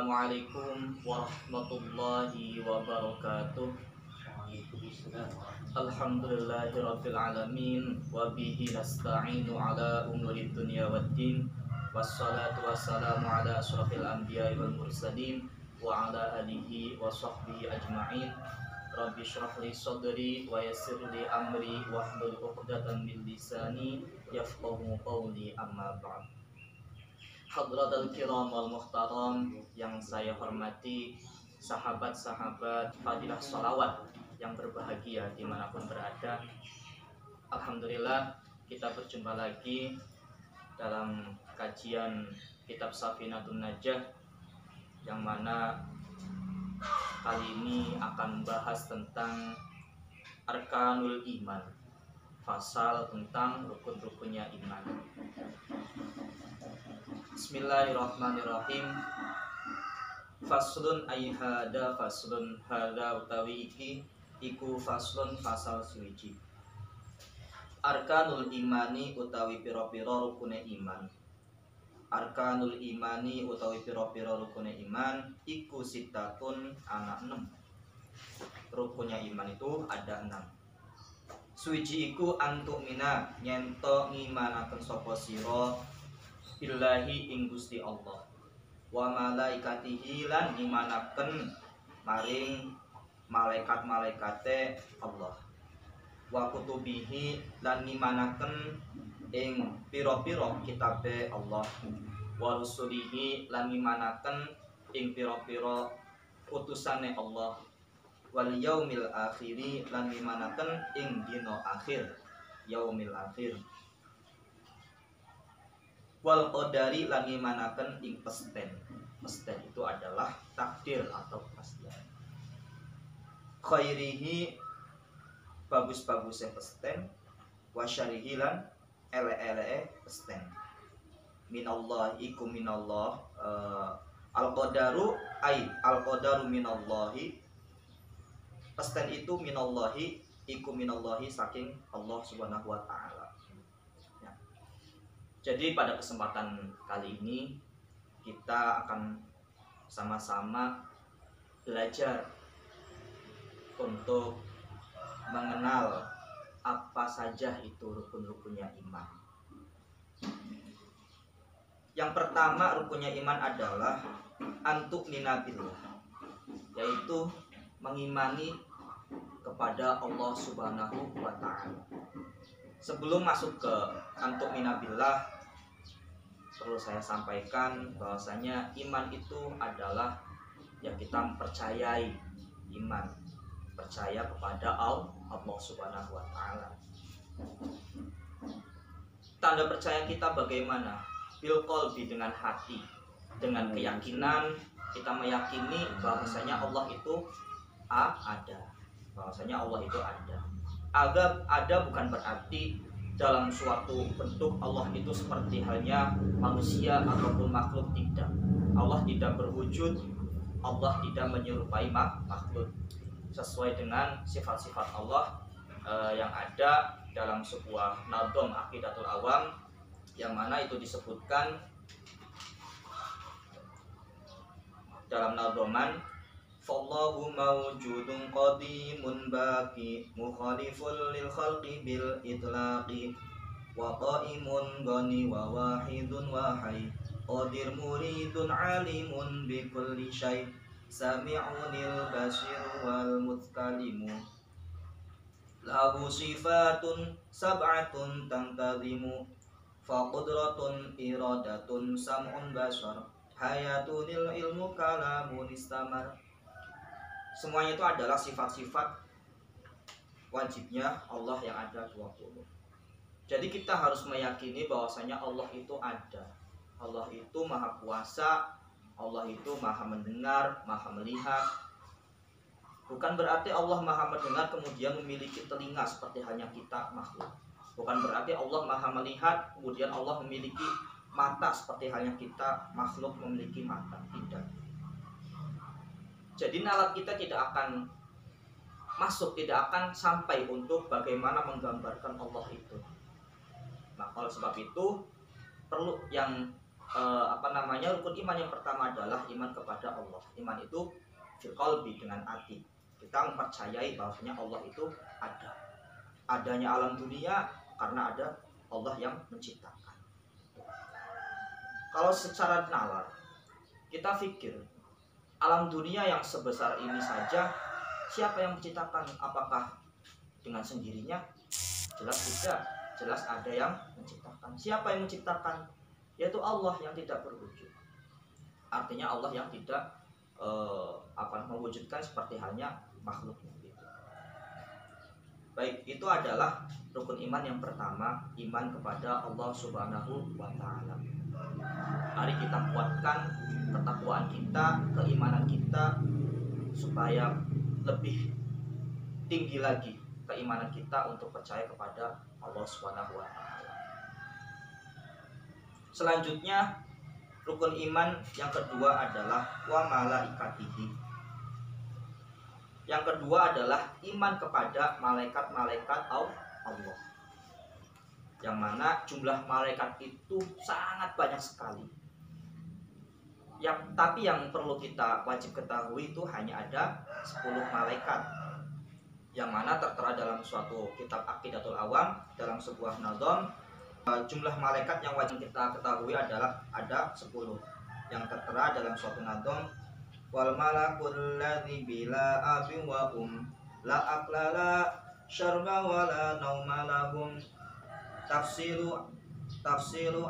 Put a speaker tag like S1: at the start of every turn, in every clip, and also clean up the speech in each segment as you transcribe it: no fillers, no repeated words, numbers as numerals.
S1: Assalamualaikum warahmatullahi wabarakatuh. Alhamdulillahirabbil alamin wa bihi nasta'inu ala umuri dunya waddin. Wassalatu wassalamu ala asyrafil anbiya'i wal mursalin wa ala alihi wa sahbihi ajma'in. Rabbi shrah li sadri wa yassir li amri wahlul 'uqdatam min lisani yafqahu qawli, amma ba'd. Hadratul kiram wal muhtaram yang saya hormati, sahabat-sahabat fadilah sholawat yang berbahagia dimanapun berada. Alhamdulillah kita berjumpa lagi dalam kajian kitab Safinatun Najah, yang mana kali ini akan membahas tentang Arkanul Iman, fasal tentang rukun-rukunnya iman. Bismillahirrahmanirrahim. Faslun ay hada faslun hada utawi iki iku faslun fasal suwiji. Arkanul imani utawi pira-pira rukune iman. Arkanul imani utawi pira-pira rukune iman iku sitatun ana 6. Rukunnya iman itu ada 6. Suwiji iku antuk mina nyento ngimanaken sapa sira billahi ing Gusti Allah, wa malaikatihi lan ngimanaken maring malaikat-malaikate Allah, wa kutubihi lan ngimanaken ing pira-pira kitabe Allah, wa rusulihi lan ngimanaken ing pira-pira utusane Allah, wal yaumil akhiri lan ngimanaken ing dina akhir, yaumil akhir, wal qadari lan ngimanaken ing pesten. Pesten itu adalah takdir atau kepastian. Khairihi bagus-bagusnya pesten, wa syarihi lan ele-ele pesten. Minallah iku minallah, al qadaru ay al qadaru minallahi. Pesten itu minallahi iku minallahi saking Allah Subhanahu wa taala. Jadi pada kesempatan kali ini kita akan sama-sama belajar untuk mengenal apa saja itu rukun-rukunnya iman. Yang pertama rukunnya iman adalah antuk minabillah, yaitu mengimani kepada Allah Subhanahu wa taala. Sebelum masuk ke antuk minabillah, perlu saya sampaikan bahwasanya iman itu adalah yang kita mempercayai iman, percaya kepada Allah Subhanahu wa taala. Tanda percaya kita bagaimana? Bil qalbi, dengan hati, dengan keyakinan kita meyakini bahwasanya Allah itu ada, bahwasanya Allah itu ada. Ada bukan berarti dalam suatu bentuk Allah itu seperti halnya manusia ataupun makhluk, tidak. Allah tidak berwujud, Allah tidak menyerupai makhluk, sesuai dengan sifat-sifat Allah yang ada dalam sebuah nadom Aqidatul Awam, yang mana itu disebutkan dalam nadoman, Fallahu mawjudun qadimun baqi mukhalifun lil khalqi bil itlaqi wa qa'imun ghani wa wahidun wahai qadir muridun alimun bi kulli syai sami'unil basir wal mutkalimu lahu sifatun sab'atun tantadhimu fa qudratun iradatun sam'un basar hayatunil ilmu kalamun istamar. Semuanya itu adalah sifat-sifat wajibnya Allah yang ada 20. Jadi kita harus meyakini bahwasanya Allah itu ada. Allah itu maha kuasa, Allah itu maha mendengar, maha melihat. Bukan berarti Allah maha mendengar kemudian memiliki telinga seperti hanya kita makhluk. Bukan berarti Allah maha melihat kemudian Allah memiliki mata seperti halnya kita makhluk memiliki mata. Tidak. Jadi nalar kita tidak akan masuk, tidak akan sampai untuk bagaimana menggambarkan Allah itu. Nah, oleh sebab itu perlu yang rukun iman yang pertama adalah iman kepada Allah. Iman itu fil qalbi, dengan hati. Kita mempercayai bahwasanya Allah itu ada. Adanya alam dunia karena ada Allah yang menciptakan. Kalau secara nalar kita pikir alam dunia yang sebesar ini saja siapa yang menciptakan? Apakah dengan sendirinya? Jelas tidak. Jelas ada yang menciptakan. Siapa yang menciptakan? Yaitu Allah yang tidak berwujud. Artinya Allah yang tidak mewujudkan seperti halnya makhluknya. Baik, itu adalah rukun iman yang pertama, iman kepada Allah Subhanahu wa Ta'ala. Mari kita kuatkan ketakwaan kita, keimanan kita, supaya lebih tinggi lagi keimanan kita untuk percaya kepada Allah Subhanahu wa Ta'ala. Selanjutnya, rukun iman yang kedua adalah wa malaikatihi. Yang kedua adalah iman kepada malaikat-malaikat Allah, yang mana jumlah malaikat itu sangat banyak sekali. Tapi yang perlu kita wajib ketahui itu hanya ada 10 malaikat, yang mana tertera dalam suatu kitab Aqidatul Awam, dalam sebuah nazam. Jumlah malaikat yang wajib kita ketahui adalah ada 10, yang tertera dalam suatu nazam. Wal malakul ladzi bila abi wa la aqlala syarba wa la nauma lahum tafsilu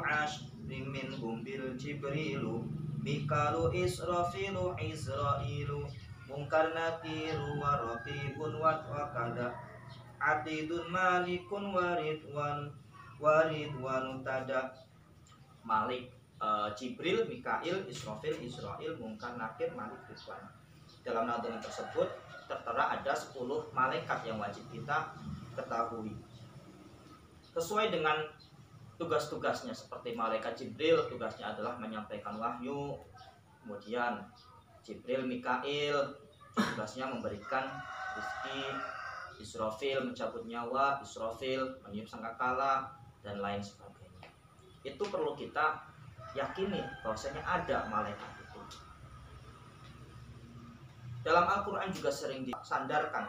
S1: ashri minhum bil jibrilu mikalu israfilu israilu mungkar nakiru wa raqibun wa kada atidun malikun waridwan tada. Malik, Jibril, Mikail, Israfil, Israil, Mungkar, Nakir, Malik, Ridwan. Dalam nazam tersebut tertera ada 10 malaikat yang wajib kita ketahui. Sesuai dengan tugas-tugasnya, seperti malaikat Jibril, tugasnya adalah menyampaikan wahyu. Kemudian Jibril, Mikail, tugasnya memberikan rezeki. Israfil mencabut nyawa, Israfil meniup sangkakala, dan lain sebagainya. Itu perlu kita yakini bahwasanya ada malaikat itu. Dalam Al-Quran juga sering disandarkan.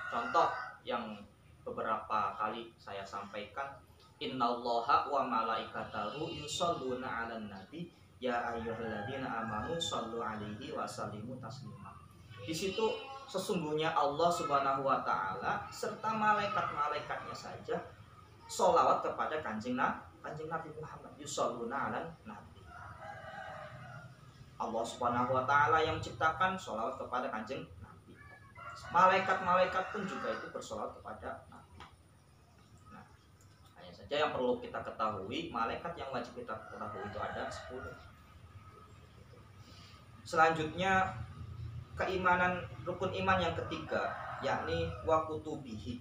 S1: Contoh yang beberapa kali saya sampaikan, innallaha wa malaikatahu yusholluna 'alan nabi ya ayyuhalladzina amanu shollu 'alaihi wa sallimu taslima. Di situ sesungguhnya Allah Subhanahu wa Ta'ala serta malaikat-malaikatnya saja sholawat kepada kanjeng Nabi Muhammad, yusholluna 'alan nabi. Allah Subhanahu wa Ta'ala yang menciptakan sholawat kepada kanjeng Nabi. Malaikat-malaikat pun juga itu bersolawat kepada Nabi. Nah, hanya saja yang perlu kita ketahui, malaikat yang wajib kita ketahui itu ada 10. Selanjutnya, rukun iman yang ketiga, yakni wa kutubihi.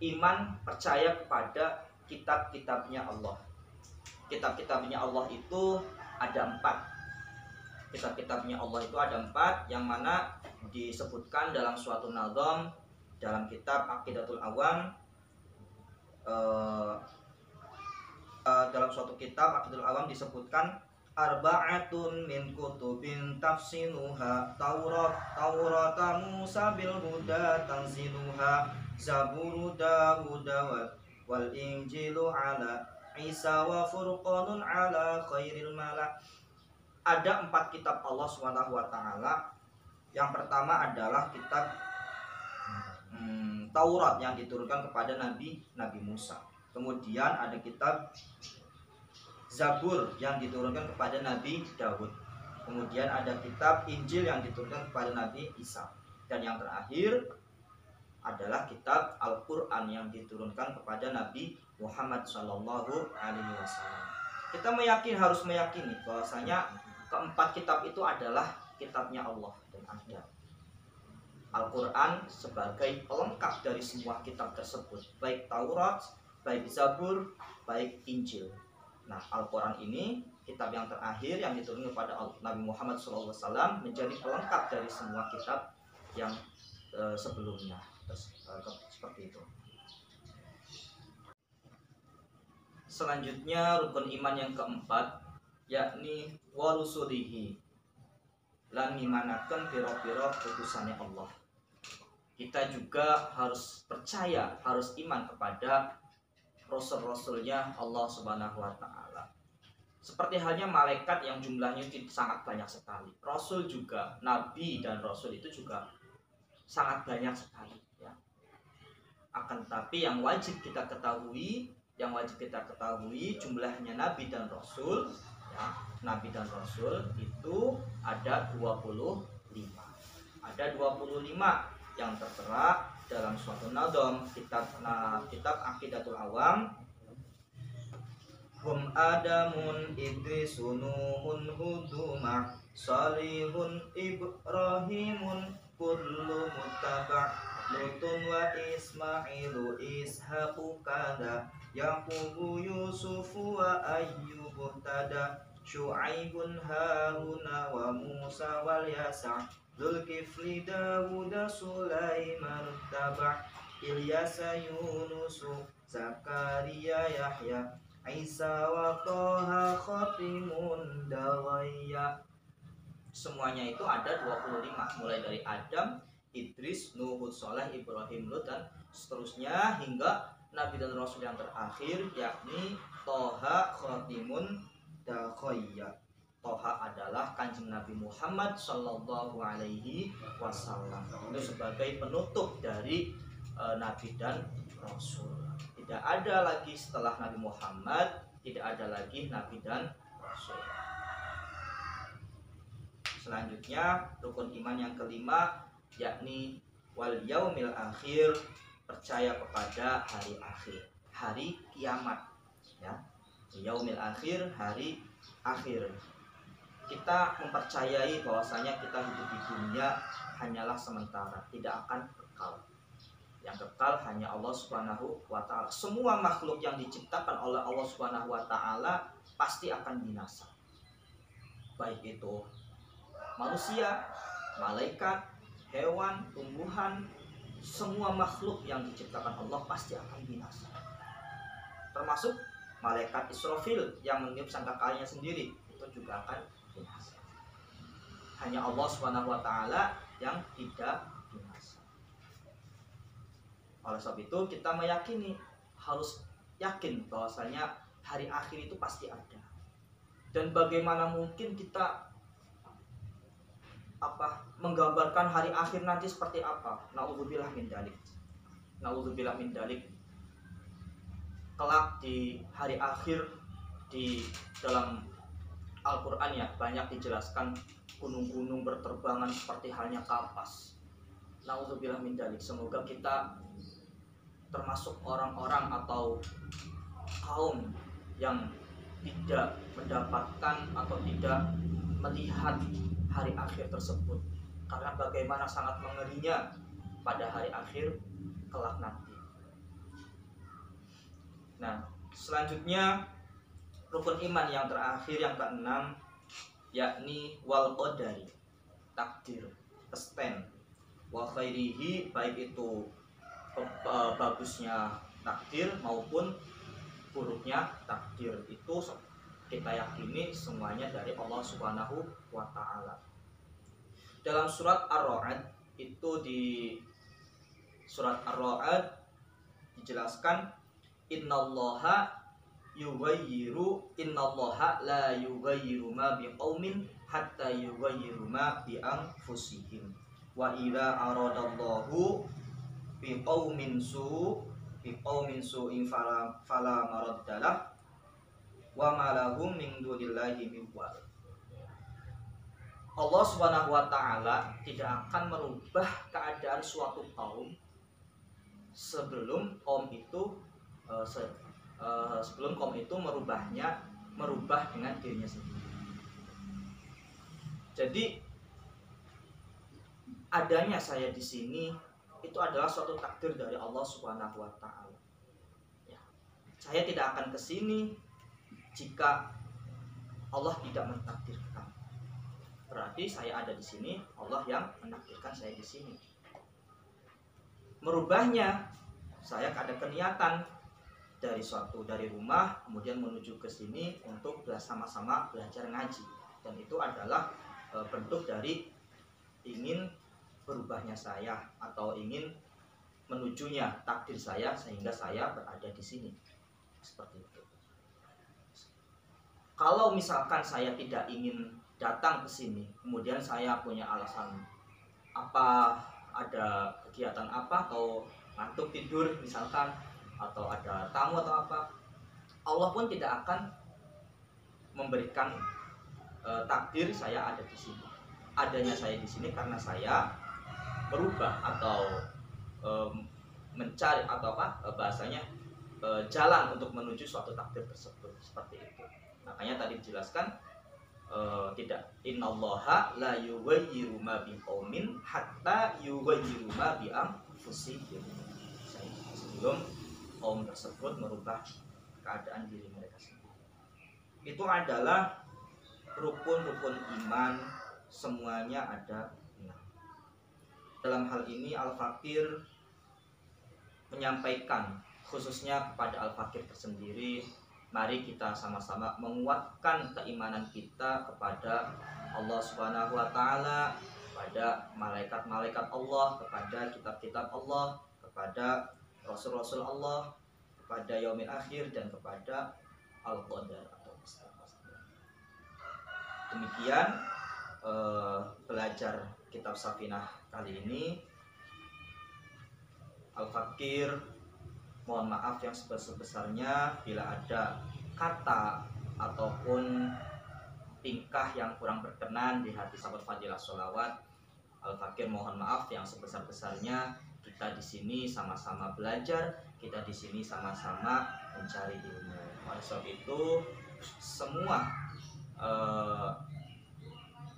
S1: Iman percaya kepada kitab-kitabnya Allah. Kitab-kitabnya Allah itu ada 4. Kitab-kitabnya Allah itu ada 4, yang mana disebutkan dalam suatu nazam dalam kitab Aqidatul Awam. Dalam suatu kitab Aqidatul Awam disebutkan arba'atun min kutubin tafsiluha Taurata Musa bil huda tanziluha Zaburu Dawuda wal Injilu ala Isa wa Furqanun ala khairil malak. Ada 4 kitab Allah Subhanahu wa Ta'ala. Yang pertama adalah kitab Taurat yang diturunkan kepada Nabi Musa. Kemudian ada kitab Zabur yang diturunkan kepada Nabi Daud. Kemudian ada kitab Injil yang diturunkan kepada Nabi Isa. Dan yang terakhir adalah kitab Al-Quran yang diturunkan kepada Nabi Muhammad SAW. Kita harus meyakini bahwasanya keempat kitab itu adalah kitabnya Allah dan ada. Al-Quran sebagai pelengkap dari semua kitab tersebut, baik Taurat, baik Zabur, baik Injil. Nah, Al-Quran ini kitab yang terakhir yang diturunkan kepada Nabi Muhammad SAW, menjadi pelengkap dari semua kitab yang sebelumnya. Seperti itu. Selanjutnya rukun iman yang keempat yakni warusulihi, lan ngimanaken pira-pira putusane Allah. Kita juga harus percaya, harus iman kepada rasul-rasulnya Allah Subhanahu wa taala. Seperti halnya malaikat yang jumlahnya sangat banyak sekali. Rasul juga, nabi dan rasul itu juga sangat banyak sekali ya. Akan tapi yang wajib kita ketahui, jumlahnya nabi dan rasul ya, nabi dan rasul itu ada 25. Ada 25 yang tertera dalam suatu nadom kitab Aqidatul Awam. Hum Adamun Idrisun Nuhun Huduma Salihun Ibrahimun kullu muttaba' Lutun wa Ismailu Ishaqu kada Yaqubu Yusufu wa Ayyubu tada Syu'aibun Haruna wa Musa wal Yasa Zulkifli Dawuda Sulaiman taba' Ilyasa Yunusu Zakaria Yahya Isa wa Toha Khatimun Dawaya. Semuanya itu ada 25, mulai dari Adam, Idris, Nuh, Saleh, Ibrahim, Lut, dan seterusnya hingga Nabi dan Rasul yang terakhir yakni Toha Khatimun Dawaya. Toha adalah Kanjeng Nabi Muhammad Sallallahu Alaihi Wasallam. Itu sebagai penutup dari Nabi dan Rasul. Tidak ada lagi setelah Nabi Muhammad, tidak ada lagi Nabi dan Rasul. Selanjutnya rukun iman yang kelima yakni wal yaumil akhir, percaya kepada hari akhir, hari kiamat ya. Yaumil akhir, hari akhir. Kita mempercayai bahwasanya kita hidup di dunia hanyalah sementara, tidak akan kekal. Yang kekal hanya Allah Subhanahu wa taala. Semua makhluk yang diciptakan oleh Allah Subhanahu wa taala pasti akan binasa. Baik itu manusia, malaikat, hewan, tumbuhan, semua makhluk yang diciptakan Allah pasti akan binasa. Termasuk malaikat Israfil yang meniup sangkakalanya sendiri, itu juga akan binasa. Hanya Allah Subhanahu wa taala yang tidak binasa. Oleh sebab itu kita meyakini, harus yakin bahwasanya hari akhir itu pasti ada. Dan bagaimana mungkin kita menggambarkan hari akhir nanti seperti apa? Nauzubillah min dzalik. Nauzubillah min dzalik. Kelak di hari akhir di dalam Al-Qur'an ya banyak dijelaskan gunung-gunung berterbangan seperti halnya kapas. Nauzubillah min dzalik. Semoga kita termasuk orang-orang atau kaum yang tidak mendapatkan atau tidak melihat hari akhir tersebut, karena bagaimana sangat mengerinya pada hari akhir kelak nanti. Nah, selanjutnya rukun iman yang terakhir yang keenam yakni wal qadari, takdir, kesten, wa khairihi, baik itu bagusnya takdir maupun buruknya takdir, itu kita yakini semuanya dari Allah Subhanahu wa taala. Dalam surat Ar-Ra'd itu, di surat Ar-Ra'd dijelaskan innallaha la yughayyiru ma biqaumin hatta yughayyiru ma bi anfusihim wa idza aradallahu biqaumin su'in fala maraddalah wa ma lahum min dunillahi min wal. Allah Subhanahu wa taala tidak akan merubah keadaan suatu kaum sebelum kaum itu merubah dengan dirinya sendiri. Jadi adanya saya di sini itu adalah suatu takdir dari Allah Subhanahu wa taala. Ya. Saya tidak akan ke sini jika Allah tidak mentakdirkan. Berarti saya ada di sini, Allah yang menakdirkan saya di sini. Merubahnya, saya ada keniatan dari rumah kemudian menuju ke sini untuk sama-sama belajar ngaji, dan itu adalah bentuk dari ingin berubahnya saya atau ingin menujunya takdir saya sehingga saya berada di sini, seperti itu. Kalau misalkan saya tidak ingin datang ke sini, kemudian saya punya alasan apa, ada kegiatan apa, atau ngantuk tidur misalkan, atau ada tamu atau apa, Allah pun tidak akan memberikan takdir saya ada di sini. Adanya saya di sini karena saya berubah atau mencari atau bahasanya jalan untuk menuju suatu takdir tersebut, seperti itu. Makanya tadi dijelaskan tidak, innallaha la yughayyiru ma biqaumin hatta yughayyiru ma bi anfusihim, sebelum kaum tersebut merubah keadaan diri mereka sendiri. Itu adalah rukun-rukun iman, semuanya ada. Dalam hal ini Al-Fakir menyampaikan khususnya kepada Al-Fakir tersendiri, mari kita sama-sama menguatkan keimanan kita kepada Allah Subhanahu wa taala, kepada malaikat-malaikat Allah, kepada kitab-kitab Allah, kepada rasul-rasul Allah, kepada yaumil akhir, dan kepada Al-Qadar atau Qadar. Demikian belajar kitab Safinah kali ini. Al-Fakir mohon maaf yang sebesar-besarnya bila ada kata ataupun tingkah yang kurang berkenan di hati sahabat Fadilah Sholawat. Al-Fakir mohon maaf yang sebesar-besarnya. Kita di sini sama-sama belajar, kita di sini sama-sama mencari ilmu. Oleh sebab itu semua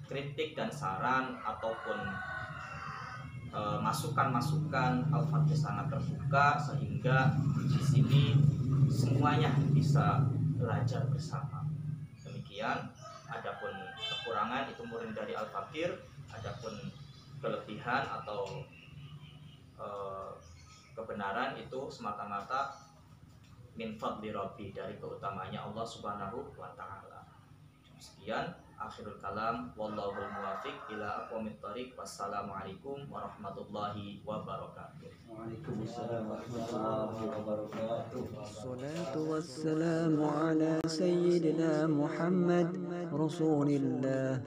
S1: kritik dan saran ataupun masukan-masukan Al-Fakir sangat terbuka, sehingga di sini semuanya bisa belajar bersama. Demikian. Adapun kekurangan itu murni dari Al-Fakir, adapun kelebihan atau kebenaran itu semata-mata min fadli Rabbi, dari keutamanya Allah Subhanahu wa taala. Sekian akhirul kalam, wallahul muwaffiq ila aqwamit thoriq. Wassalamualaikum warahmatullahi wabarakatuh.
S2: Waalaikumsalam warahmatullahi wabarakatuh.
S3: Wassalatu wassalamu ala sayyidina Muhammad Rasulillah